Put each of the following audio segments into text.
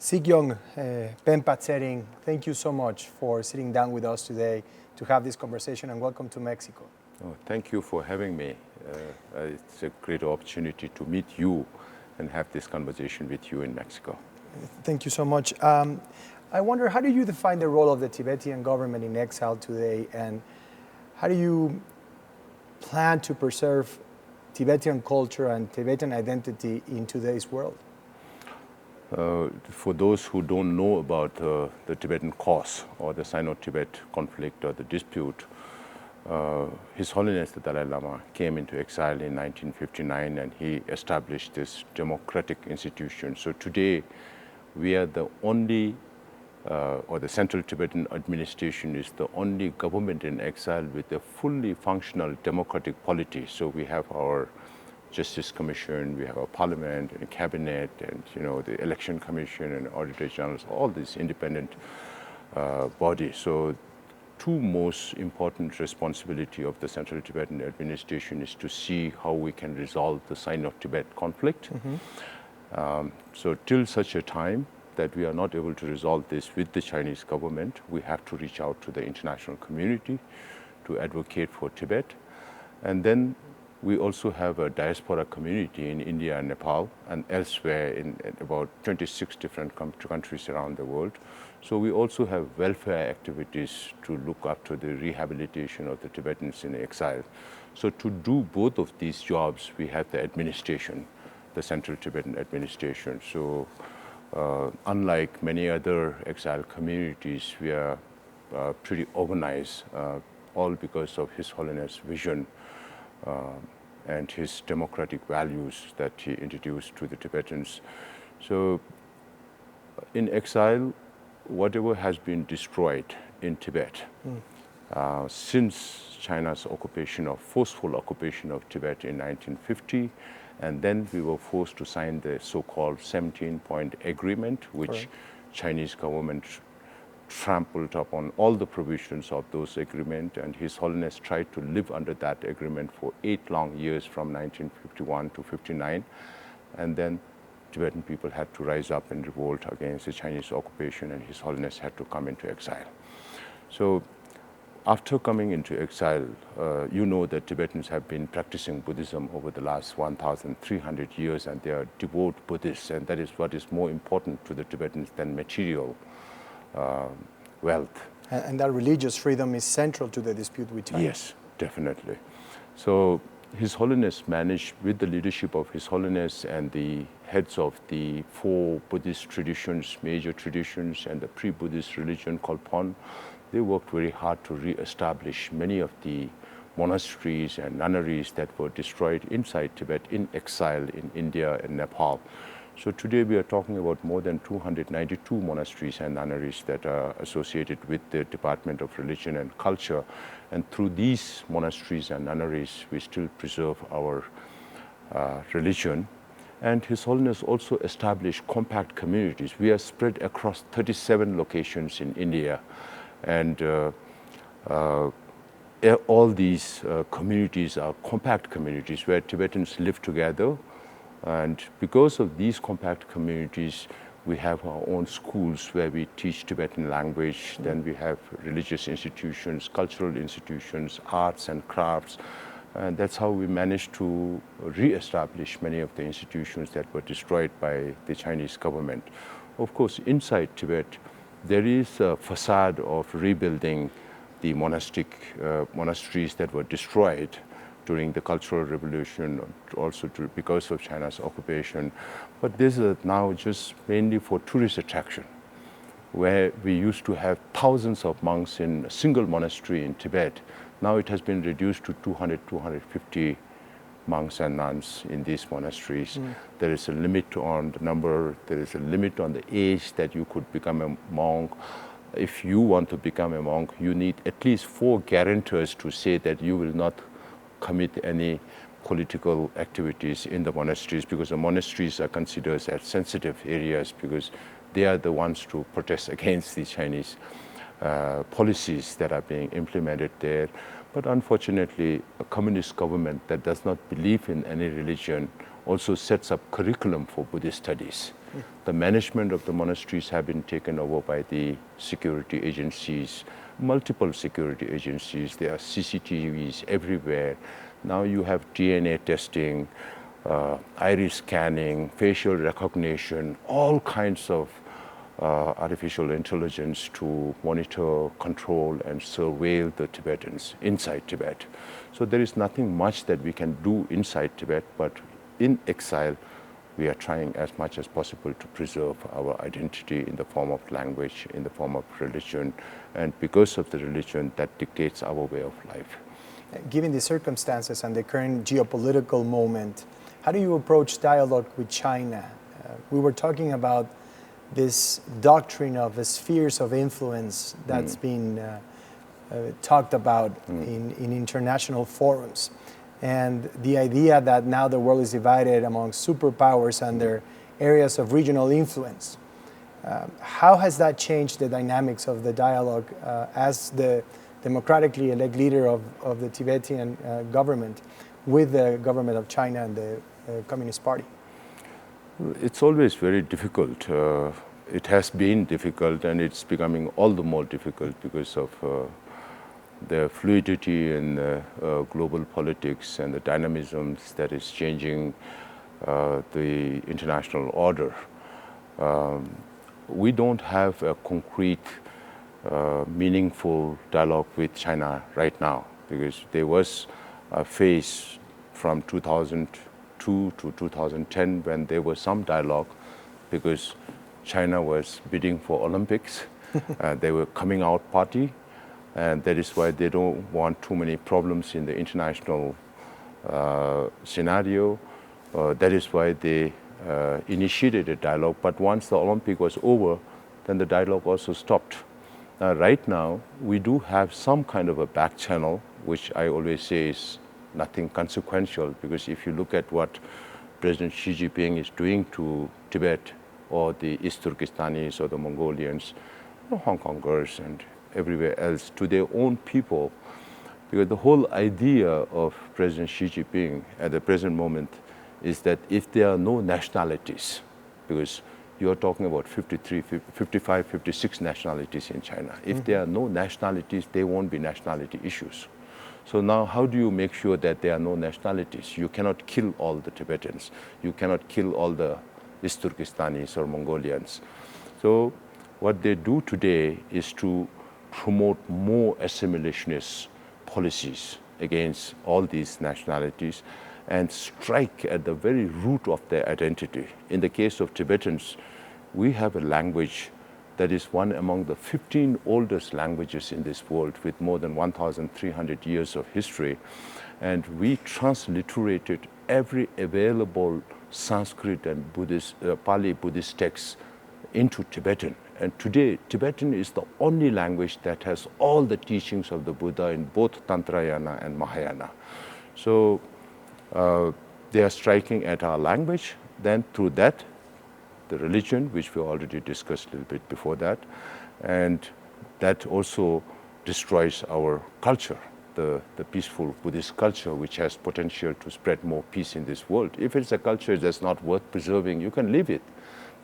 Síguenos, Penpa Tsering, thank you so much for sitting down with us today to have this conversation, and welcome to Mexico. Oh, thank you for having me. It's a great opportunity to meet you and have this conversation with you in Mexico. Thank you so much. I wonder, how do you define the role of the Tibetan government in exile today, and how do you plan to preserve Tibetan culture and Tibetan identity in today's world? For those who don't know about the Tibetan cause or the Sino-Tibet conflict or the dispute, His Holiness the Dalai Lama came into exile in 1959 and he established this democratic institution. So today we are the only, or the Central Tibetan Administration is the only government in exile with a fully functional democratic polity. So we have our Justice Commission, we have a parliament and a cabinet, and the election commission and auditor generals, all these independent bodies. So two most important responsibility of the Central Tibetan Administration is to see how we can resolve the Sino-Tibet conflict. So till such a time that we are not able to resolve this with the Chinese government, we have to reach out to the international community to advocate for Tibet. And then we also have a diaspora community in India and Nepal and elsewhere in about 26 different countries around the world. So we also have welfare activities to look after the rehabilitation of the Tibetans in exile. So to do both of these jobs, we have the administration, the Central Tibetan Administration. So unlike many other exile communities, we are pretty organized, all because of His Holiness' vision and his democratic values that he introduced to the Tibetans. So in exile, whatever has been destroyed in Tibet since China's forceful occupation of Tibet in 1950, and then we were forced to sign the so-called 17-point agreement, which Chinese government trampled upon all the provisions of those agreements, and His Holiness tried to live under that agreement for 8 long years from 1951 to 59, and then Tibetan people had to rise up and revolt against the Chinese occupation, and His Holiness had to come into exile. So after coming into exile, you know that Tibetans have been practicing Buddhism over the last 1,300 years, and they are devout Buddhists, and that is what is more important to the Tibetans than material wealth. And that religious freedom is central to the dispute with China. Yes, definitely. So His Holiness managed, with the leadership of His Holiness and the heads of the 4 Buddhist traditions, major traditions, and the pre-Buddhist religion called Pon, they worked very hard to re-establish many of the monasteries and nunneries that were destroyed inside Tibet in exile in India and Nepal. So today we are talking about more than 292 monasteries and nunneries that are associated with the Department of Religion and Culture. And through these monasteries and nunneries, we still preserve our religion. And His Holiness also established compact communities. We are spread across 37 locations in India. And all these communities are compact communities where Tibetans live together. And because of these compact communities, we have our own schools where we teach Tibetan language. Then we have religious institutions, cultural institutions, arts and crafts. And that's how we managed to re-establish many of the institutions that were destroyed by the Chinese government. Of course, inside Tibet, there is a facade of rebuilding the monasteries that were destroyed during the Cultural Revolution, also because of China's occupation. But this is now just mainly for tourist attraction, where we used to have thousands of monks in a single monastery in Tibet. Now it has been reduced to 200, 250 monks and nuns in these monasteries. There is a limit on the number, there is a limit on the age that you could become a monk. If you want to become a monk, you need at least 4 guarantors to say that you will not commit any political activities in the monasteries, because the monasteries are considered as sensitive areas because they are the ones to protest against the Chinese policies that are being implemented there. But unfortunately, a communist government that does not believe in any religion also sets up curriculum for Buddhist studies. The management of the monasteries have been taken over by the security agencies, multiple security agencies. There are CCTVs everywhere. Now you have DNA testing, iris scanning, facial recognition, all kinds of artificial intelligence to monitor, control, and surveil the Tibetans inside Tibet. So there is nothing much that we can do inside Tibet, but in exile, we are trying as much as possible to preserve our identity in the form of language, in the form of religion, and because of the religion, that dictates our way of life. Given the circumstances and the current geopolitical moment, how do you approach dialogue with China? We were talking about this doctrine of the spheres of influence that's been talked about in international forums. And the idea that now the world is divided among superpowers and their areas of regional influence. How has that changed the dynamics of the dialogue as the democratically elected leader of the Tibetan government with the government of China and the Communist Party? It's always very difficult. It has been difficult, and it's becoming all the more difficult because of the fluidity in global politics and the dynamisms that is changing the international order. We don't have a concrete, meaningful dialogue with China right now, because there was a phase from 2002 to 2010 when there was some dialogue, because China was bidding for Olympics. They were coming out party, and that is why they don't want too many problems in the international scenario. That is why they initiated a dialogue. But once the Olympic was over, then the dialogue also stopped. Right now, we do have some kind of a back channel, which I always say is nothing consequential, because if you look at what President Xi Jinping is doing to Tibet, or the East Turkestanis, or the Mongolians, Hong Kongers, and everywhere else, to their own people, because the whole idea of President Xi Jinping at the present moment is that if there are no nationalities, because you are talking about 53, 55, 56 nationalities in China. If there are no nationalities, there won't be nationality issues. So now how do you make sure that there are no nationalities? You cannot kill all the Tibetans. You cannot kill all the East Turkestanis or Mongolians. So what they do today is to promote more assimilationist policies against all these nationalities and strike at the very root of their identity. In the case of Tibetans, we have a language that is one among the 15 oldest languages in this world with more than 1,300 years of history. And we transliterated every available Sanskrit and Buddhist, Pali Buddhist texts into Tibetan. And today, Tibetan is the only language that has all the teachings of the Buddha in both Tantrayana and Mahayana. So they are striking at our language. Then through that, the religion, which we already discussed a little bit before that, and that also destroys our culture, the peaceful Buddhist culture, which has potential to spread more peace in this world. If it's a culture that's not worth preserving, you can leave it.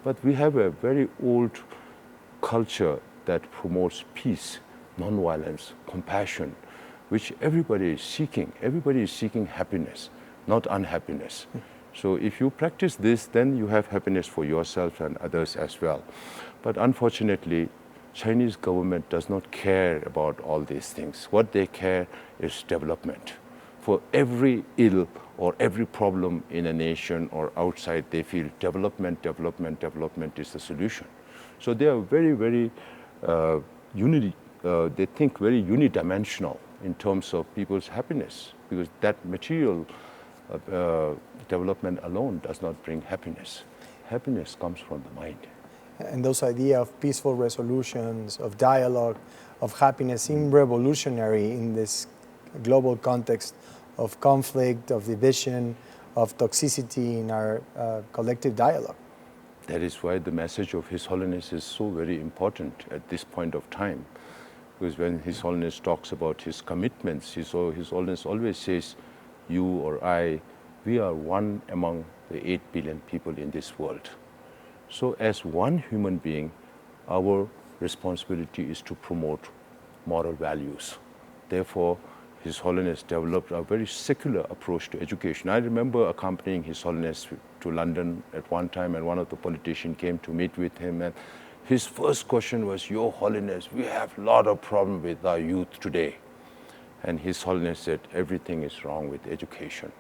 But we have a very old culture that promotes peace, nonviolence, compassion, which everybody is seeking. Everybody is seeking happiness, not unhappiness. So if you practice this, then you have happiness for yourself and others as well. But unfortunately, Chinese government does not care about all these things. What they care is development. For every ill or every problem in a nation or outside, they feel development, development, development is the solution. So they are very, very they think very unidimensional in terms of people's happiness, because that material development alone does not bring happiness. Happiness comes from the mind. And those idea of peaceful resolutions, of dialogue, of happiness seem revolutionary in this global context of conflict, of division, of toxicity in our collective dialogue. That is why the message of His Holiness is so very important at this point of time. Because when His Holiness talks about his commitments, His Holiness always says, you or I, we are one among the 8 billion people in this world. So as one human being, our responsibility is to promote moral values. Therefore, His Holiness developed a very secular approach to education. I remember accompanying His Holiness to London at one time, and one of the politicians came to meet with him, and his first question was, "Your Holiness, we have a lot of problems with our youth today." And His Holiness said, "Everything is wrong with education."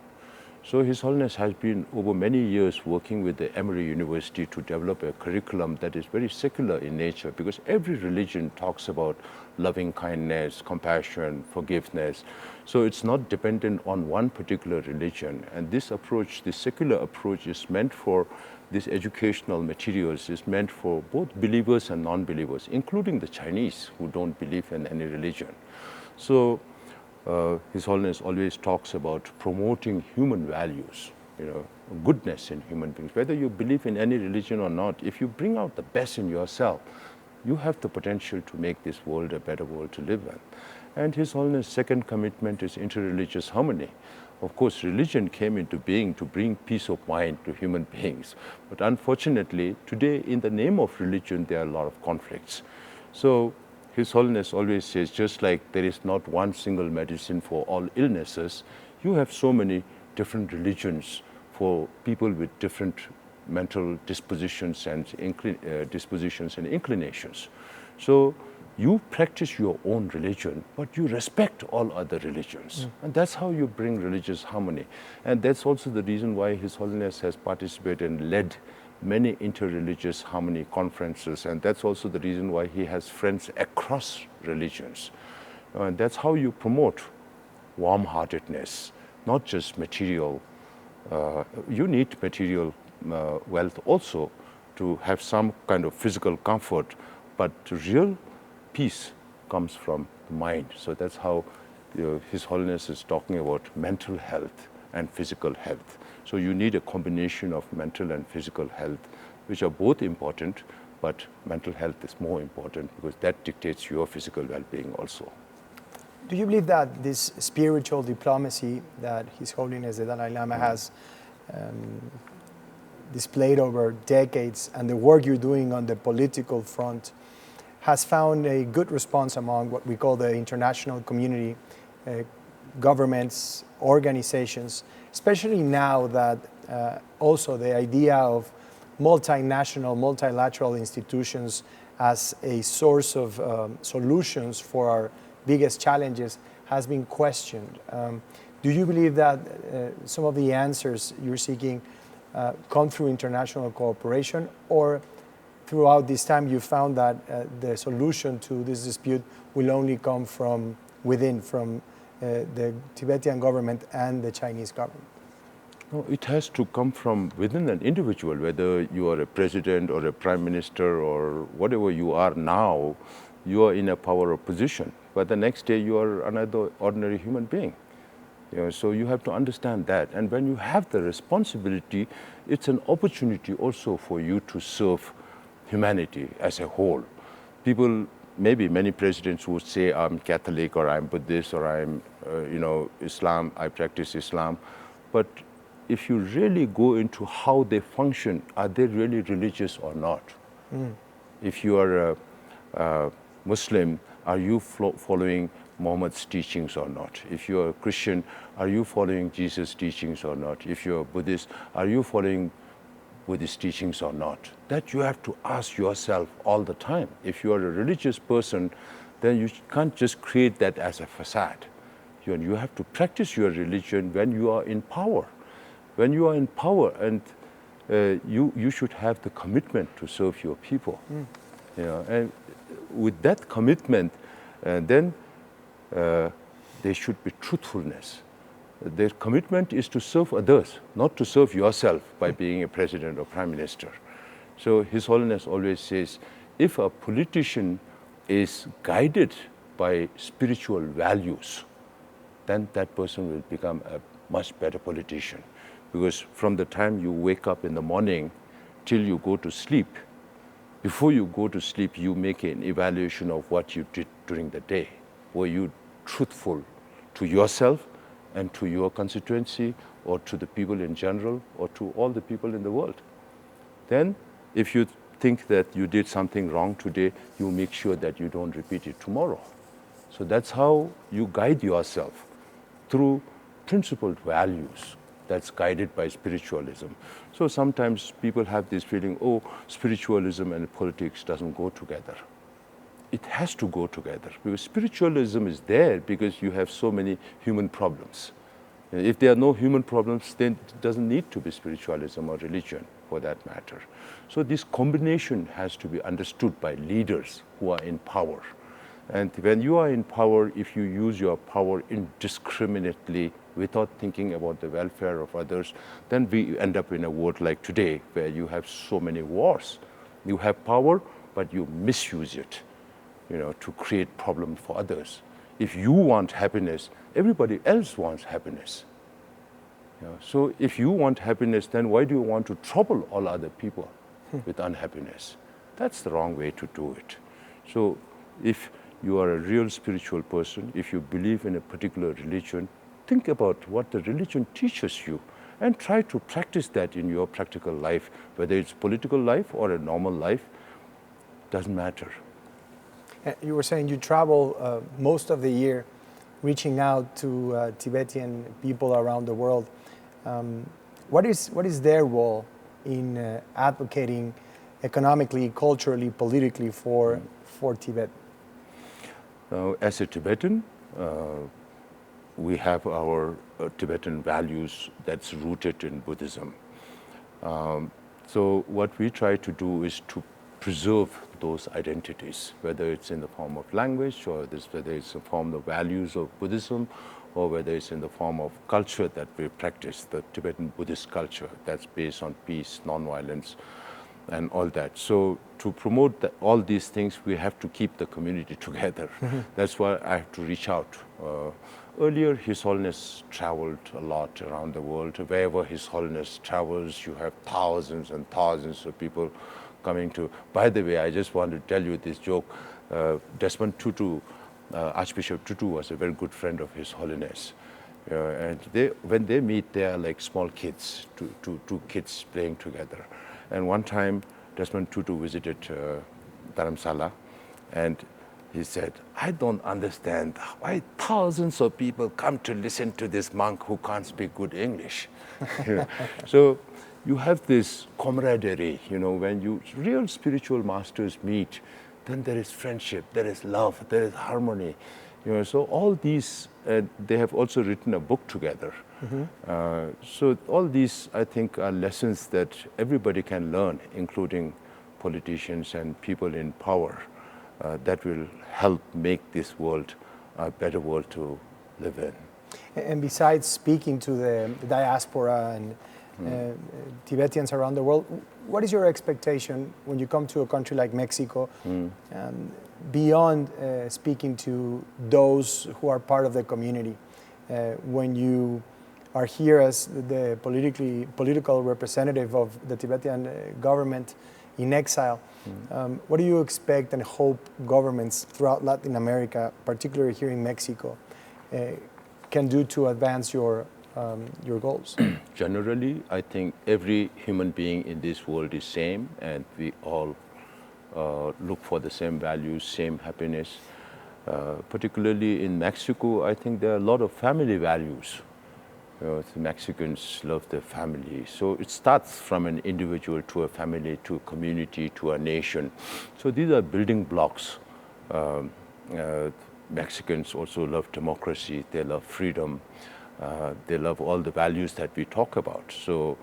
So His Holiness has been over many years working with the Emory University to develop a curriculum that is very secular in nature, because every religion talks about loving kindness, compassion, forgiveness. So it's not dependent on one particular religion. And this approach, this secular approach, is meant for these educational materials, is meant for both believers and non-believers, including the Chinese who don't believe in any religion. So His Holiness always talks about promoting human values, goodness in human beings. Whether you believe in any religion or not, if you bring out the best in yourself, you have the potential to make this world a better world to live in. And His Holiness' second commitment is interreligious harmony. Of course, religion came into being to bring peace of mind to human beings. But unfortunately, today, in the name of religion, there are a lot of conflicts. So His Holiness always says, just like there is not one single medicine for all illnesses, you have so many different religions for people with different mental dispositions and inclinations. So you practice your own religion, but you respect all other religions. And that's how you bring religious harmony. And that's also the reason why His Holiness has participated and led many interreligious harmony conferences, and that's also the reason why he has friends across religions. And that's how you promote warm-heartedness, not just material. You need material wealth also to have some kind of physical comfort, but real peace comes from the mind. So that's how His Holiness is talking about mental health and physical health. So you need a combination of mental and physical health, which are both important, but mental health is more important because that dictates your physical well-being also. Do you believe that this spiritual diplomacy that His Holiness the Dalai Lama has displayed over decades, and the work you're doing on the political front, has found a good response among what we call the international community, governments, organizations, especially now that also the idea of multinational, multilateral institutions as a source of solutions for our biggest challenges has been questioned. Do you believe that some of the answers you're seeking come through international cooperation, or throughout this time you found that the solution to this dispute will only come from within, from the Tibetan government and the Chinese government? No, it has to come from within an individual, whether you are a president or a prime minister or whatever you are now, you are in a power position. But the next day you are another ordinary human being. So you have to understand that. And when you have the responsibility, it's an opportunity also for you to serve humanity as a whole. People, maybe many presidents would say, I'm Catholic or I'm Buddhist or I'm, Islam, I practice Islam. But if you really go into how they function, are they really religious or not? If you are a Muslim, are you following Muhammad's teachings or not? If you are a Christian, are you following Jesus' teachings or not? If you are Buddhist, are you following Buddhist teachings or not? That you have to ask yourself all the time. If you are a religious person, then you can't just create that as a facade. You have to practice your religion when you are in power. When you are in power, and you should have the commitment to serve your people. And with that commitment, then there should be truthfulness. Their commitment is to serve others, not to serve yourself by being a president or prime minister. So His Holiness always says, if a politician is guided by spiritual values, then that person will become a much better politician. Because from the time you wake up in the morning till you go to sleep, before you go to sleep, you make an evaluation of what you did during the day. Were you truthful to yourself and to your constituency or to the people in general or to all the people in the world. Then if you think that you did something wrong today, you make sure that you don't repeat it tomorrow. So that's how you guide yourself, through principled values that's guided by spiritualism. So sometimes people have this feeling, oh, spiritualism and politics doesn't go together. It has to go together, because spiritualism is there because you have so many human problems. If there are no human problems, then it doesn't need to be spiritualism or religion for that matter. So this combination has to be understood by leaders who are in power. And when you are in power, if you use your power indiscriminately without thinking about the welfare of others, then we end up in a world like today where you have so many wars. You have power, but you misuse it, to create problems for others. If you want happiness, everybody else wants happiness. So if you want happiness, then why do you want to trouble all other people with unhappiness? That's the wrong way to do it. So if you are a real spiritual person, if you believe in a particular religion, think about what the religion teaches you and try to practice that in your practical life, whether it's political life or a normal life, doesn't matter. You were saying you travel most of the year reaching out to Tibetan people around the world. What is their role in advocating economically, culturally, politically for Tibet? As a Tibetan, we have our Tibetan values that's rooted in Buddhism. So what we try to do is to preserve those identities, whether it's in the form of language or whether it's in the form of values of Buddhism, or whether it's in the form of culture that we practice, the Tibetan Buddhist culture that's based on peace, nonviolence, and all that. So to promote all these things, we have to keep the community together. That's why I have to reach out. Earlier, His Holiness traveled a lot around the world. Wherever His Holiness travels, you have thousands and thousands of people coming to. By the way, I just want to tell you this joke. Desmond Tutu, Archbishop Tutu was a very good friend of His Holiness. And when they meet, they are like small kids, two kids playing together. And one time, Desmond Tutu visited Dharamsala, and he said, I don't understand why thousands of people come to listen to this monk who can't speak good English. So you have this camaraderie, when real spiritual masters meet, then there is friendship, there is love, there is harmony. So all these, they have also written a book together. So all these, I think, are lessons that everybody can learn, including politicians and people in power, that will help make this world a better world to live in. And besides speaking to the diaspora and Tibetans around the world, what is your expectation when you come to a country like Mexico, beyond speaking to those who are part of the community? When you are here as the political representative of the Tibetan government in exile, what do you expect and hope governments throughout Latin America, particularly here in Mexico, can do to advance your goals? Generally, I think every human being in this world is same, and we all look for the same values, same happiness. Particularly in Mexico, I think there are a lot of family values. The Mexicans love their family. So it starts from an individual to a family, to a community, to a nation. So these are building blocks. Mexicans also love democracy, they love freedom, they love all the values that we talk about. So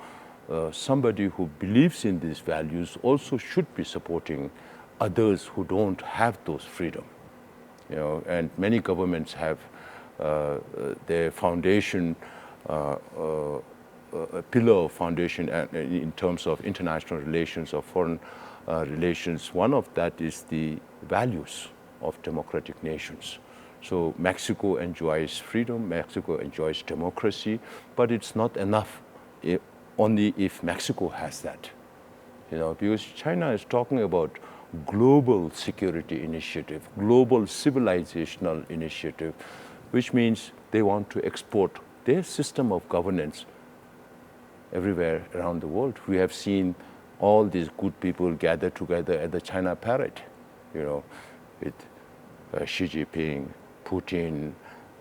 somebody who believes in these values also should be supporting others who don't have those freedom. And many governments have their foundation, a pillar of foundation in terms of international relations or foreign relations. One of that is the values of democratic nations. So Mexico enjoys freedom, Mexico enjoys democracy, but it's not enough only if Mexico has that. Because China is talking about global security initiative, global civilizational initiative, which means they want to export their system of governance everywhere around the world. We have seen all these good people gather together at the China parade, with Xi Jinping, Putin,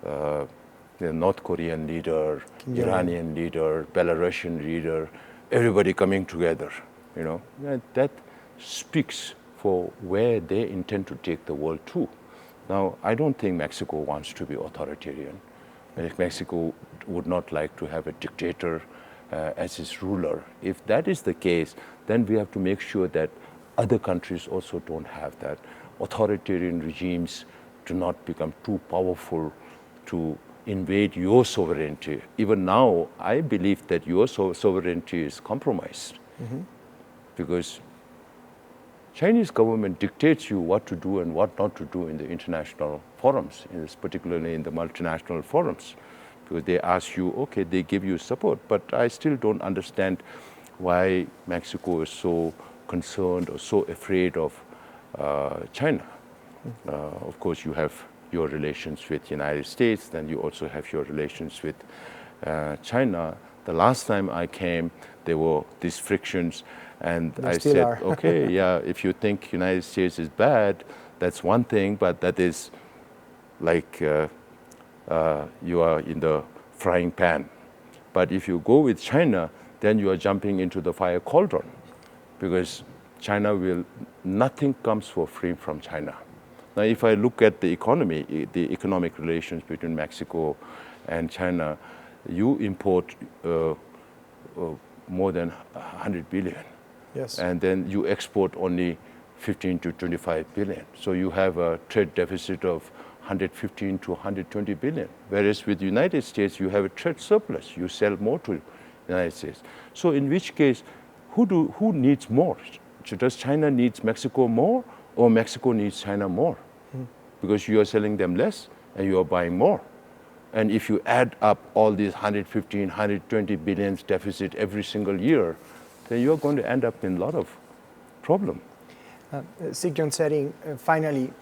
the North Korean leader, Iranian leader, Belarusian leader, everybody coming together, That speaks for where they intend to take the world to. Now, I don't think Mexico wants to be authoritarian. Mexico would not like to have a dictator as its ruler. If that is the case, then we have to make sure that other countries also don't have that. Authoritarian regimes do not become too powerful to invade your sovereignty. Even now, I believe that your sovereignty is compromised because Chinese government dictates you what to do and what not to do in the international forums, particularly in the multinational forums, because they ask you, okay, they give you support, but I still don't understand why Mexico is so concerned or so afraid of China. Of course, you have your relations with the United States, then you also have your relations with China. The last time I came, there were these frictions, and I said, okay, yeah, if you think United States is bad, that's one thing, but that is like you are in the frying pan. But if you go with China, then you are jumping into the fire cauldron, because nothing comes for free from China. Now, if I look at the economy, the economic relations between Mexico and China, you import more than 100 billion. Yes. And then you export only 15 to 25 billion. So you have a trade deficit of 115 to 120 billion. Whereas with the United States, you have a trade surplus. You sell more to the United States. So in which case, who needs more? Does China needs Mexico more, or Mexico needs China more? Because you are selling them less and you are buying more. And if you add up all these 115, 120 billions deficit every single year, then you're going to end up in a lot of problem. Síguenos, Tsering, finally,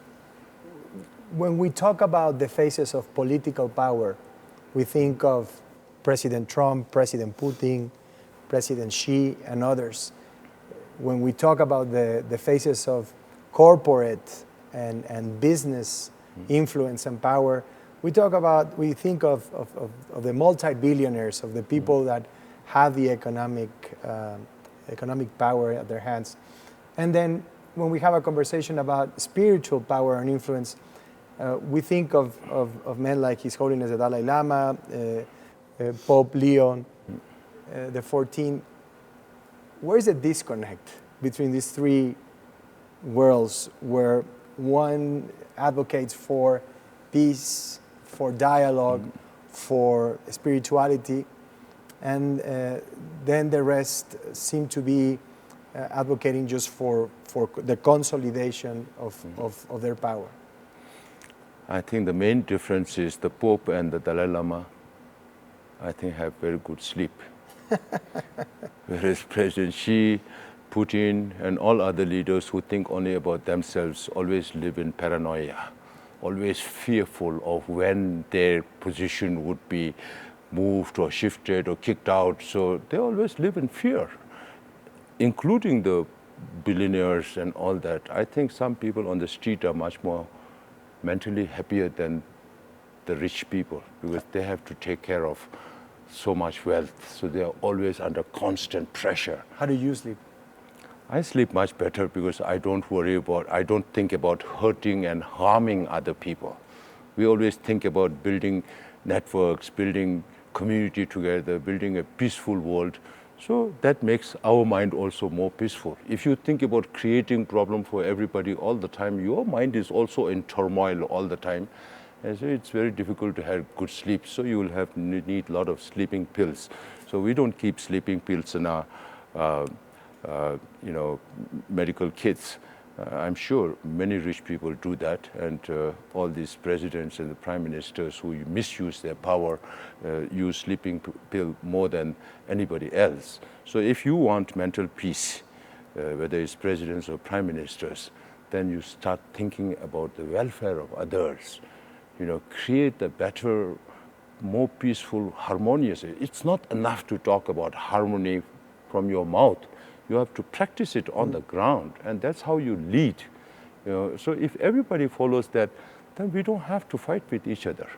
when we talk about the phases of political power, we think of President Trump, President Putin, President Xi, and others. When we talk about the phases of corporate and business influence and power, we think of the multi-billionaires, of the people that have the economic power at their hands. And then when we have a conversation about spiritual power and influence, we think of men like His Holiness the Dalai Lama, Pope Leo the 14th. Where is the disconnect between these three worlds, where one advocates for peace, for dialogue, for spirituality, and then the rest seem to be advocating just for the consolidation of their power? I think the main difference is the Pope and the Dalai Lama, I think, have very good sleep. Whereas President Xi, Putin, and all other leaders who think only about themselves always live in paranoia, always fearful of when their position would be moved or shifted or kicked out. So they always live in fear, including the billionaires and all that. I think some people on the street are much more mentally happier than the rich people, because they have to take care of so much wealth. So they are always under constant pressure. How do you sleep? I sleep much better because I don't think about hurting and harming other people. We always think about building networks, building community together, building a peaceful world. So that makes our mind also more peaceful. If you think about creating problem for everybody all the time, your mind is also in turmoil all the time. And so it's very difficult to have good sleep. So you will need a lot of sleeping pills. So we don't keep sleeping pills in our medical kits. I'm sure many rich people do that, and all these presidents and the prime ministers who misuse their power use sleeping pill more than anybody else. So if you want mental peace, whether it's presidents or prime ministers, then you start thinking about the welfare of others. Create a better more peaceful, harmonious. It's not enough to talk about harmony from your mouth. You have to practice it on the ground, and that's how you lead. So if everybody follows that, then we don't have to fight with each other.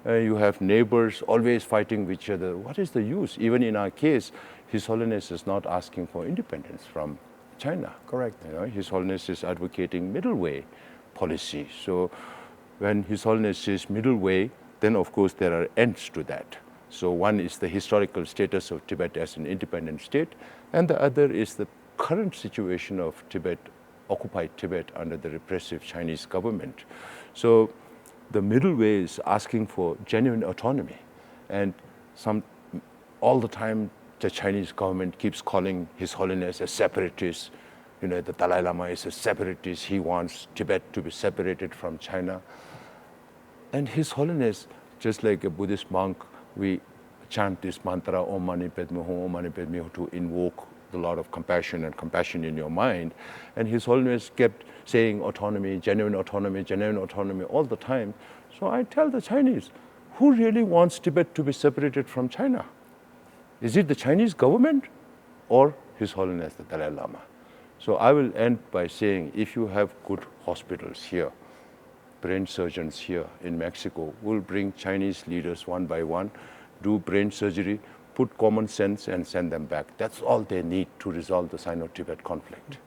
You have neighbors always fighting with each other. What is the use? Even in our case, His Holiness is not asking for independence from China. Correct. His Holiness is advocating middle way policy. So when His Holiness says middle way, then of course there are ends to that. So one is the historical status of Tibet as an independent state, and the other is the current situation of Tibet, occupied Tibet under the repressive Chinese government. So the middle way is asking for genuine autonomy, and all the time the Chinese government keeps calling His Holiness a separatist. The Dalai Lama is a separatist. He wants Tibet to be separated from China. And His Holiness, just like a Buddhist monk, we chant this mantra, Om Mani Padme Hum, Om Mani Padme Hum, to invoke the Lord of compassion and compassion in your mind. And His Holiness kept saying autonomy all the time. So I tell the Chinese, who really wants Tibet to be separated from China? Is it the Chinese government or His Holiness the Dalai Lama? So I will end by saying, if you have good hospitals here, brain surgeons here in Mexico will bring Chinese leaders one by one, do brain surgery, put common sense and send them back. That's all they need to resolve the Sino-Tibet conflict.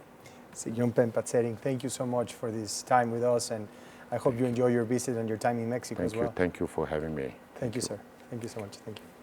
Penpa Tsering, thank you so much for this time with us, and I hope you enjoy your visit and your time in Mexico as well. Thank you for having me. Thank you, sir. Thank you so much. Thank you.